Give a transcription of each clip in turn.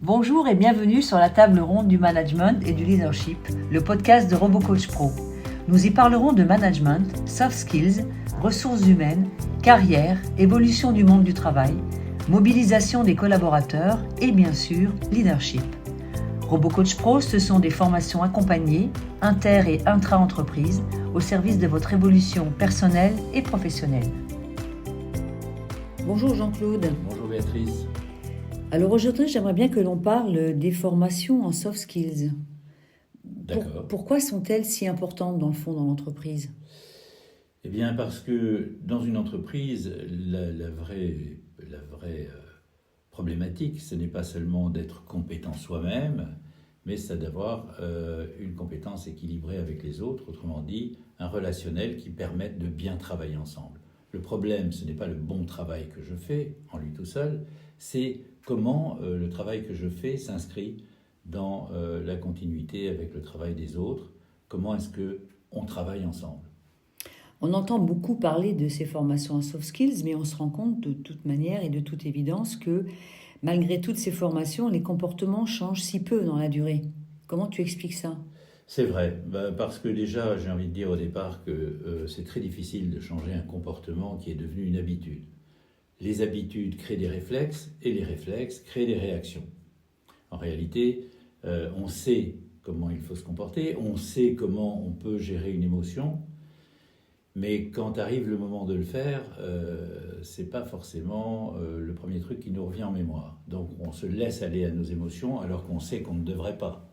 Bonjour et bienvenue sur la table ronde du management et du leadership, le podcast de RoboCoach Pro. Nous y parlerons de management, soft skills, ressources humaines, carrière, évolution du monde du travail, mobilisation des collaborateurs et bien sûr, leadership. RoboCoach Pro, ce sont des formations accompagnées, inter- et intra-entreprises, au service de votre évolution personnelle et professionnelle. Bonjour Jean-Claude. Bonjour Béatrice. Alors aujourd'hui, j'aimerais bien que l'on parle des formations en soft skills. D'accord. Pourquoi sont-elles si importantes dans le fond dans l'entreprise ? Eh bien parce que dans une entreprise, la vraie problématique, ce n'est pas seulement d'être compétent soi-même, mais c'est d'avoir une compétence équilibrée avec les autres, autrement dit, un relationnel qui permette de bien travailler ensemble. Le problème, ce n'est pas le bon travail que je fais en lui tout seul, c'est comment le travail que je fais s'inscrit dans la continuité avec le travail des autres, comment est-ce qu'on travaille ensemble. On entend beaucoup parler de ces formations en soft skills, mais on se rend compte de toute manière et de toute évidence que malgré toutes ces formations, les comportements changent si peu dans la durée. Comment tu expliques ça ? C'est vrai, parce que déjà, j'ai envie de dire au départ que c'est très difficile de changer un comportement qui est devenu une habitude. Les habitudes créent des réflexes et les réflexes créent des réactions. En réalité, on sait comment il faut se comporter, on sait comment on peut gérer une émotion, mais quand arrive le moment de le faire, c'est pas forcément le premier truc qui nous revient en mémoire. Donc on se laisse aller à nos émotions alors qu'on sait qu'on ne devrait pas.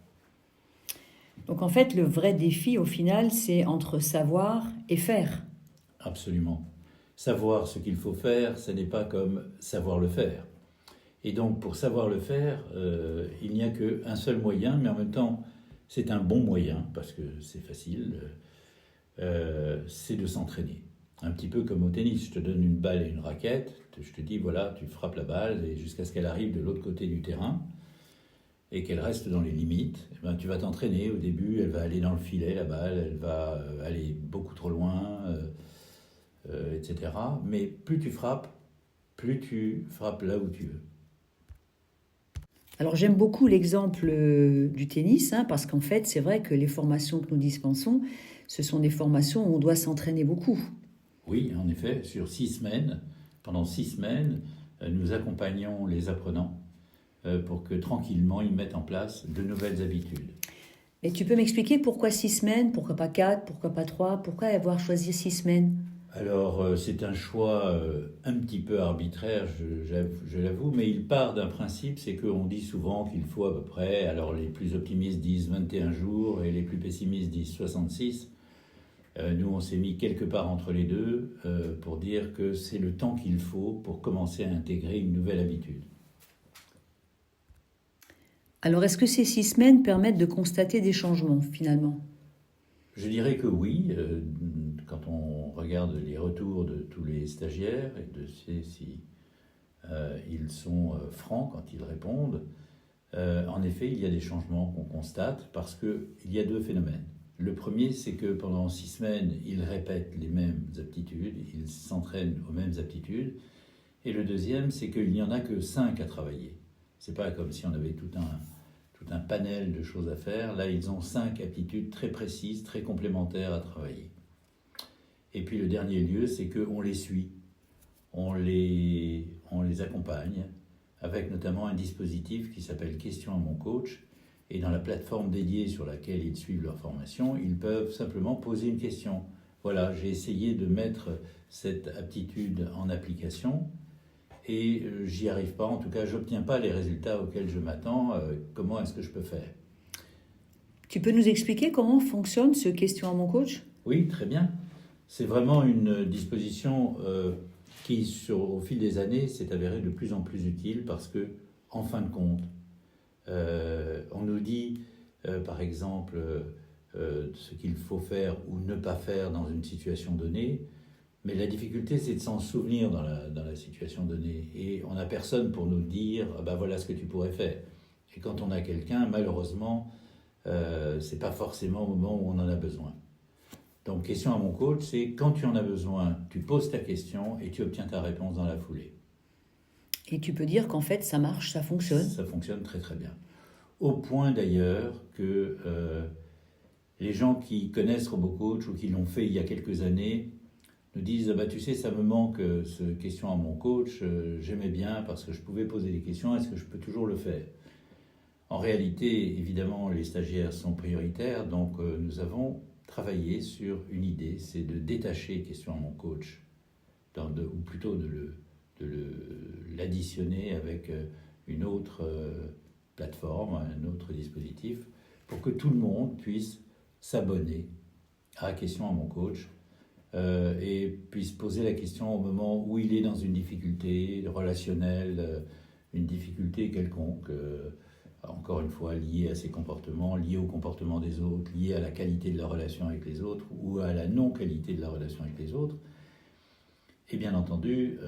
Donc en fait, le vrai défi au final, c'est entre savoir et faire. Absolument. Savoir ce qu'il faut faire, ce n'est pas comme savoir le faire. Et donc, pour savoir le faire, il n'y a qu'un seul moyen, mais en même temps, c'est un bon moyen, parce que c'est facile, c'est de s'entraîner. Un petit peu comme au tennis, je te donne une balle et une raquette, je te dis, voilà, tu frappes la balle, et jusqu'à ce qu'elle arrive de l'autre côté du terrain, et qu'elle reste dans les limites, eh ben, tu vas t'entraîner. Au début, elle va aller dans le filet, la balle, elle va aller beaucoup trop loin, etc. Mais plus tu frappes là où tu veux. Alors j'aime beaucoup l'exemple du tennis, parce qu'en fait, c'est vrai que les formations que nous dispensons, ce sont des formations où on doit s'entraîner beaucoup. Oui, en effet, pendant 6 semaines, nous accompagnons les apprenants pour que tranquillement ils mettent en place de nouvelles habitudes. Et tu peux m'expliquer pourquoi 6 semaines, pourquoi pas 4, pourquoi pas 3, pourquoi avoir choisi 6 semaines ? Alors, c'est un choix un petit peu arbitraire, je l'avoue, mais il part d'un principe, c'est qu'on dit souvent qu'il faut à peu près, alors les plus optimistes disent 21 jours et les plus pessimistes disent 66. Nous, on s'est mis quelque part entre les deux pour dire que c'est le temps qu'il faut pour commencer à intégrer une nouvelle habitude. Alors, est-ce que ces 6 semaines permettent de constater des changements, finalement ? Je dirais que oui, quand on regarde les retours de tous les stagiaires et de si ils sont francs quand ils répondent, en effet, il y a des changements qu'on constate parce qu'il y a 2 phénomènes. Le premier, c'est que pendant 6 semaines, ils répètent les mêmes aptitudes, ils s'entraînent aux mêmes aptitudes. Et le deuxième, c'est qu'il n'y en a que 5 à travailler. C'est pas comme si on avait tout un panel de choses à faire. Là, ils ont 5 aptitudes très précises, très complémentaires à travailler. Et puis le dernier lieu, c'est qu'on les suit, on les accompagne, avec notamment un dispositif qui s'appelle Question à mon coach. Et dans la plateforme dédiée sur laquelle ils suivent leur formation, ils peuvent simplement poser une question. Voilà, j'ai essayé de mettre cette aptitude en application et j'y arrive pas, en tout cas, j'obtiens pas les résultats auxquels je m'attends. Comment est-ce que je peux faire ? Tu peux nous expliquer comment fonctionne ce question à mon coach ? Oui, très bien. C'est vraiment une disposition qui, au fil des années, s'est avérée de plus en plus utile parce que, en fin de compte, on nous dit, par exemple, ce qu'il faut faire ou ne pas faire dans une situation donnée, mais la difficulté, c'est de s'en souvenir dans la situation donnée. Et on n'a personne pour nous dire, voilà ce que tu pourrais faire. Et quand on a quelqu'un, malheureusement, c'est pas forcément au moment où on en a besoin. Donc, question à mon coach, c'est quand tu en as besoin, tu poses ta question et tu obtiens ta réponse dans la foulée. Et tu peux dire qu'en fait, ça marche, ça fonctionne. Ça fonctionne très très bien. Au point d'ailleurs que les gens qui connaissent RoboCoach ou qui l'ont fait il y a quelques années nous disent « tu sais, ça me manque ce question à mon coach, j'aimais bien parce que je pouvais poser des questions, est-ce que je peux toujours le faire ?» En réalité, évidemment, les stagiaires sont prioritaires, donc nous avons travaillé sur une idée, c'est de détacher question à mon coach, ou plutôt de l'additionner avec une autre plateforme, un autre dispositif, pour que tout le monde puisse s'abonner à question à mon coach et puisse poser la question au moment où il est dans une difficulté relationnelle, une difficulté quelconque, encore une fois liée à ses comportements, liée au comportement des autres, liée à la qualité de la relation avec les autres ou à la non-qualité de la relation avec les autres. Et bien entendu,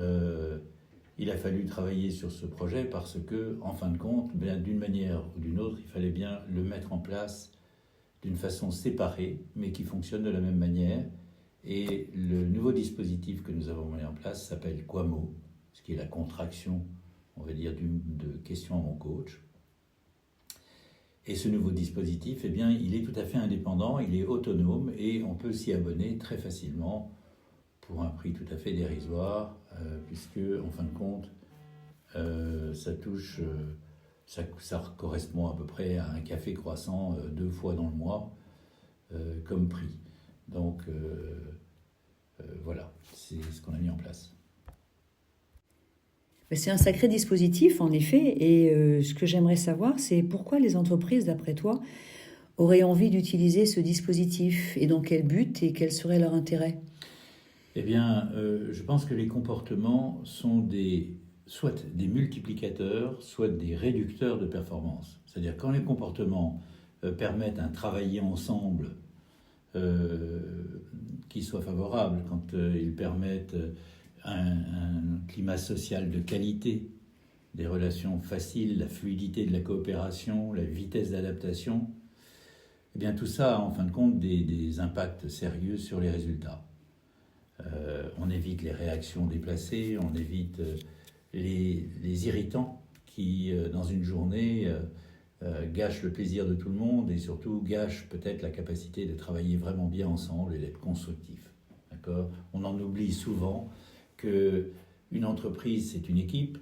il a fallu travailler sur ce projet parce que, en fin de compte, d'une manière ou d'une autre, il fallait bien le mettre en place d'une façon séparée, mais qui fonctionne de la même manière. Et le nouveau dispositif que nous avons mis en place s'appelle Quamo, ce qui est la contraction, on va dire, de question à mon coach. Et ce nouveau dispositif, eh bien, il est tout à fait indépendant, il est autonome et on peut s'y abonner très facilement pour un prix tout à fait dérisoire, puisque, en fin de compte, ça touche, ça correspond à peu près à un café croissant 2 fois dans le mois comme prix. Donc, voilà, c'est ce qu'on a mis en place. C'est un sacré dispositif, en effet, et ce que j'aimerais savoir, c'est pourquoi les entreprises, d'après toi, auraient envie d'utiliser ce dispositif, et dans quel but, et quel serait leur intérêt ? Eh bien, je pense que les comportements sont soit des multiplicateurs, soit des réducteurs de performance. C'est-à-dire quand les comportements permettent un travailler ensemble qui soit favorable, quand ils permettent un climat social de qualité, des relations faciles, la fluidité de la coopération, la vitesse d'adaptation, eh bien tout ça a en fin de compte des impacts sérieux sur les résultats. On évite les réactions déplacées, on évite les irritants qui, dans une journée, gâchent le plaisir de tout le monde et surtout gâchent peut-être la capacité de travailler vraiment bien ensemble et d'être constructif. D'accord ? On en oublie souvent qu'une entreprise, c'est une équipe,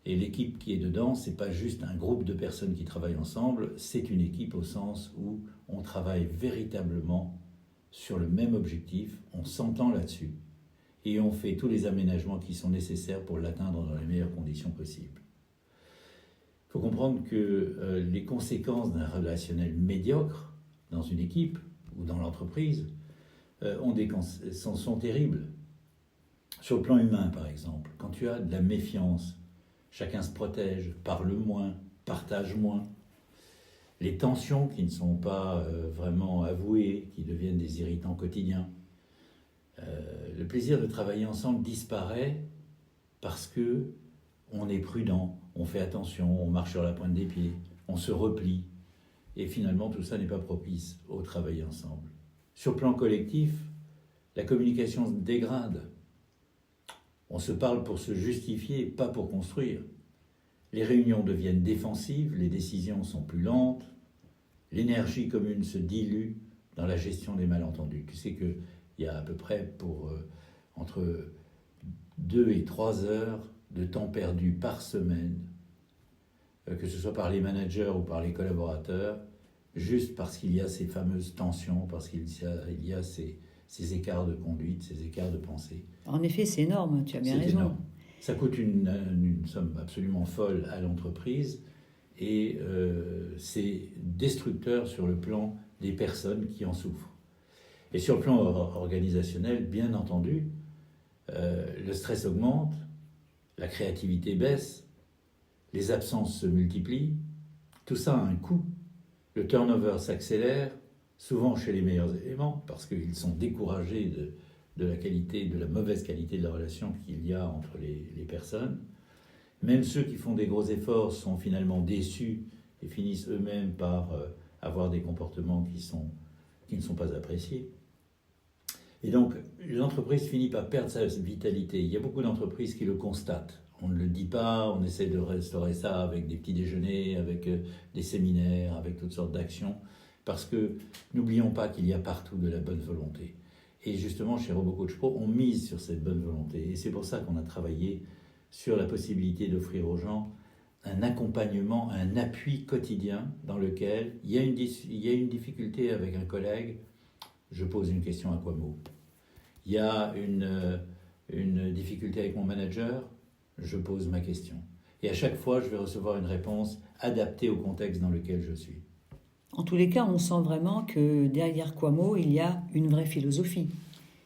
et l'équipe qui est dedans, c'est pas juste un groupe de personnes qui travaillent ensemble, c'est une équipe au sens où on travaille véritablement sur le même objectif, on s'entend là-dessus, et on fait tous les aménagements qui sont nécessaires pour l'atteindre dans les meilleures conditions possibles. Il faut comprendre que les conséquences d'un relationnel médiocre dans une équipe ou dans l'entreprise sont terribles. Sur le plan humain, par exemple, quand tu as de la méfiance, chacun se protège, parle moins, partage moins, les tensions qui ne sont pas vraiment avouées, qui deviennent des irritants quotidiens, le plaisir de travailler ensemble disparaît parce que on est prudent, on fait attention, on marche sur la pointe des pieds, on se replie, et finalement tout ça n'est pas propice au travail ensemble. Sur le plan collectif, la communication se dégrade. On se parle pour se justifier, pas pour construire. Les réunions deviennent défensives, les décisions sont plus lentes, l'énergie commune se dilue dans la gestion des malentendus. Tu sais qu'il y a à peu près entre 2 et 3 heures de temps perdu par semaine, que ce soit par les managers ou par les collaborateurs, juste parce qu'il y a ces fameuses tensions, parce qu'il y a ces écarts de conduite, ces écarts de pensée. En effet, c'est énorme, tu as bien raison. Énorme. Ça coûte une somme absolument folle à l'entreprise et c'est destructeur sur le plan des personnes qui en souffrent. Et sur le plan organisationnel, bien entendu, le stress augmente, la créativité baisse, les absences se multiplient, tout ça a un coût. Le turnover s'accélère, souvent chez les meilleurs éléments, parce qu'ils sont découragés de la mauvaise qualité de la relation qu'il y a entre les personnes. Même ceux qui font des gros efforts sont finalement déçus et finissent eux-mêmes par avoir des comportements qui ne sont pas appréciés. Et donc, l'entreprise finit par perdre sa vitalité. Il y a beaucoup d'entreprises qui le constatent On ne le dit pas, on essaie de restaurer ça avec des petits déjeuners, avec des séminaires, avec toutes sortes d'actions, parce que n'oublions pas qu'il y a partout de la bonne volonté. Et justement, chez RoboCoach Pro, on mise sur cette bonne volonté. Et c'est pour ça qu'on a travaillé sur la possibilité d'offrir aux gens un accompagnement, un appui quotidien dans lequel il y a une difficulté avec un collègue, je pose une question à Quamo. Il y a une difficulté avec mon manager, je pose ma question. Et à chaque fois, je vais recevoir une réponse adaptée au contexte dans lequel je suis. En tous les cas, on sent vraiment que derrière Quamo, il y a une vraie philosophie.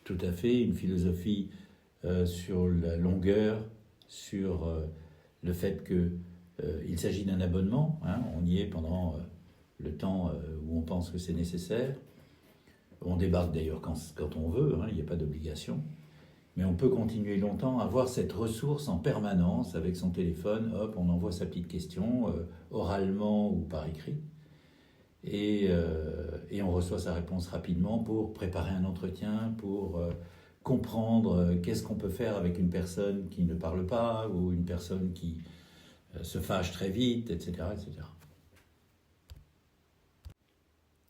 Tout à fait, une philosophie sur la longueur, sur le fait qu'il s'agit d'un abonnement. On y est pendant le temps où on pense que c'est nécessaire. On débarque d'ailleurs quand on veut, il n'y a pas d'obligation. Mais on peut continuer longtemps à avoir cette ressource en permanence avec son téléphone. Hop, on envoie sa petite question, oralement ou par écrit. Et on reçoit sa réponse rapidement pour préparer un entretien, pour comprendre qu'est-ce qu'on peut faire avec une personne qui ne parle pas ou une personne qui se fâche très vite, etc., etc.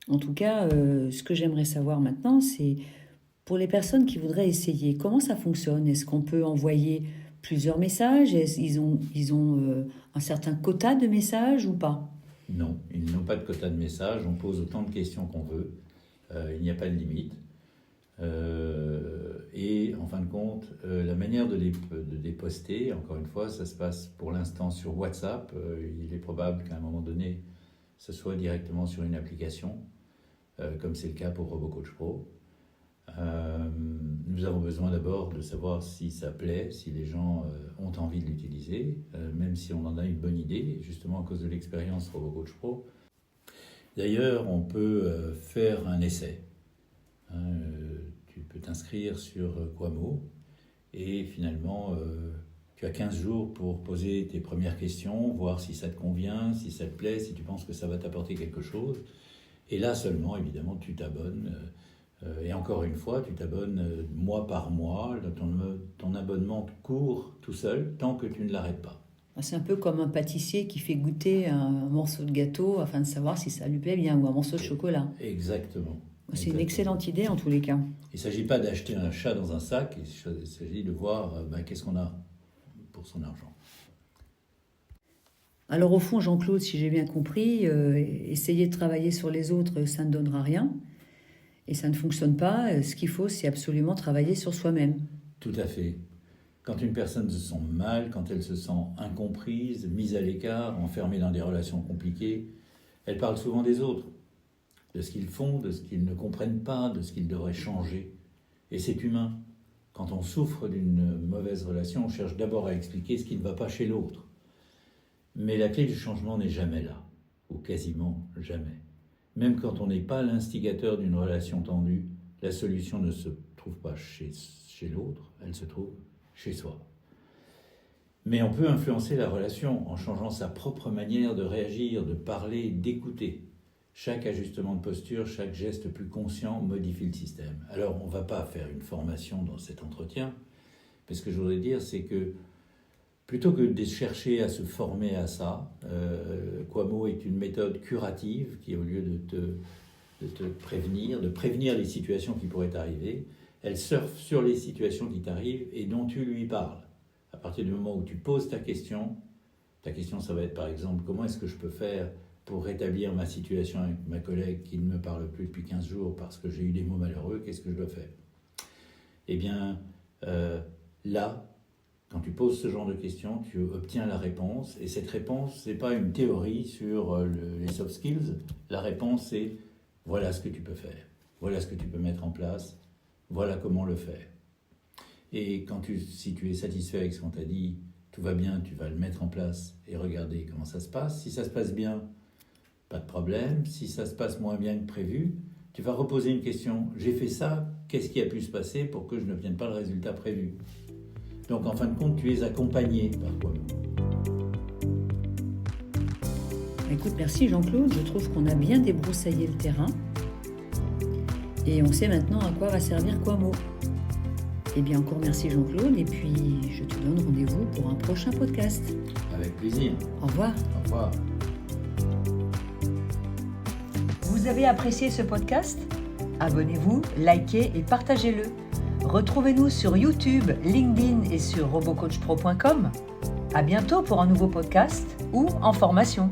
En tout cas, ce que j'aimerais savoir maintenant, c'est pour les personnes qui voudraient essayer, comment ça fonctionne? Est-ce qu'on peut envoyer plusieurs messages? Ils ont un certain quota de messages ou pas? Non, ils n'ont pas de quota de messages, on pose autant de questions qu'on veut, il n'y a pas de limite. Et en fin de compte, la manière de les poster, encore une fois, ça se passe pour l'instant sur WhatsApp. Il est probable qu'à un moment donné, ce soit directement sur une application, comme c'est le cas pour RoboCoach Pro. Nous avons besoin d'abord de savoir si ça plaît, si les gens ont envie de l'utiliser, même si on en a une bonne idée, justement à cause de l'expérience RoboCoach Pro. D'ailleurs, on peut faire un essai. Tu peux t'inscrire sur Quamo et finalement, tu as 15 jours pour poser tes premières questions, voir si ça te convient, si ça te plaît, si tu penses que ça va t'apporter quelque chose. Et là seulement, évidemment, tu t'abonnes. Et encore une fois, tu t'abonnes mois par mois. Ton abonnement court tout seul tant que tu ne l'arrêtes pas. C'est un peu comme un pâtissier qui fait goûter un morceau de gâteau afin de savoir si ça lui plaît bien, ou un morceau de chocolat. Exactement. C'est une excellente idée en tous les cas. Il ne s'agit pas d'acheter un chat dans un sac, il s'agit de voir qu'est-ce qu'on a pour son argent. Alors au fond, Jean-Claude, si j'ai bien compris, essayer de travailler sur les autres, ça ne donnera rien. Et ça ne fonctionne pas. Ce qu'il faut, c'est absolument travailler sur soi-même. Tout à fait. Quand une personne se sent mal, quand elle se sent incomprise, mise à l'écart, enfermée dans des relations compliquées, elle parle souvent des autres, de ce qu'ils font, de ce qu'ils ne comprennent pas, de ce qu'ils devraient changer. Et c'est humain. Quand on souffre d'une mauvaise relation, on cherche d'abord à expliquer ce qui ne va pas chez l'autre. Mais la clé du changement n'est jamais là, ou quasiment jamais. Même quand on n'est pas l'instigateur d'une relation tendue, la solution ne se trouve pas chez l'autre, elle se trouve chez soi. Mais on peut influencer la relation en changeant sa propre manière de réagir, de parler, d'écouter. Chaque ajustement de posture, chaque geste plus conscient modifie le système. Alors on ne va pas faire une formation dans cet entretien, mais ce que je voudrais dire, c'est que plutôt que de chercher à se former à ça, Quamo est une méthode curative qui, au lieu de te prévenir, de prévenir les situations qui pourraient arriver, elle surfe sur les situations qui t'arrivent et dont tu lui parles. À partir du moment où tu poses ta question, ça va être par exemple, comment est-ce que je peux faire pour rétablir ma situation avec ma collègue qui ne me parle plus depuis 15 jours parce que j'ai eu des mots malheureux, qu'est-ce que je dois faire? Eh bien, là, quand tu poses ce genre de questions, tu obtiens la réponse. Et cette réponse, ce n'est pas une théorie sur les soft skills. La réponse, c'est voilà ce que tu peux faire. Voilà ce que tu peux mettre en place. Voilà comment le faire. Et si tu es satisfait avec ce qu'on t'a dit, tout va bien, tu vas le mettre en place et regarder comment ça se passe. Si ça se passe bien, pas de problème. Si ça se passe moins bien que prévu, tu vas reposer une question. J'ai fait ça, qu'est-ce qui a pu se passer pour que je n'obtienne pas le résultat prévu? Donc, en fin de compte, tu es accompagné par Quamo. Écoute, merci Jean-Claude. Je trouve qu'on a bien débroussaillé le terrain. Et on sait maintenant à quoi va servir Quamo. Eh bien, encore merci Jean-Claude, et puis je te donne rendez-vous pour un prochain podcast. Avec plaisir. Au revoir. Au revoir. Vous avez apprécié ce podcast ? Abonnez-vous, likez et partagez-le. Retrouvez-nous sur YouTube, LinkedIn et sur robocoachpro.com. À bientôt pour un nouveau podcast ou en formation.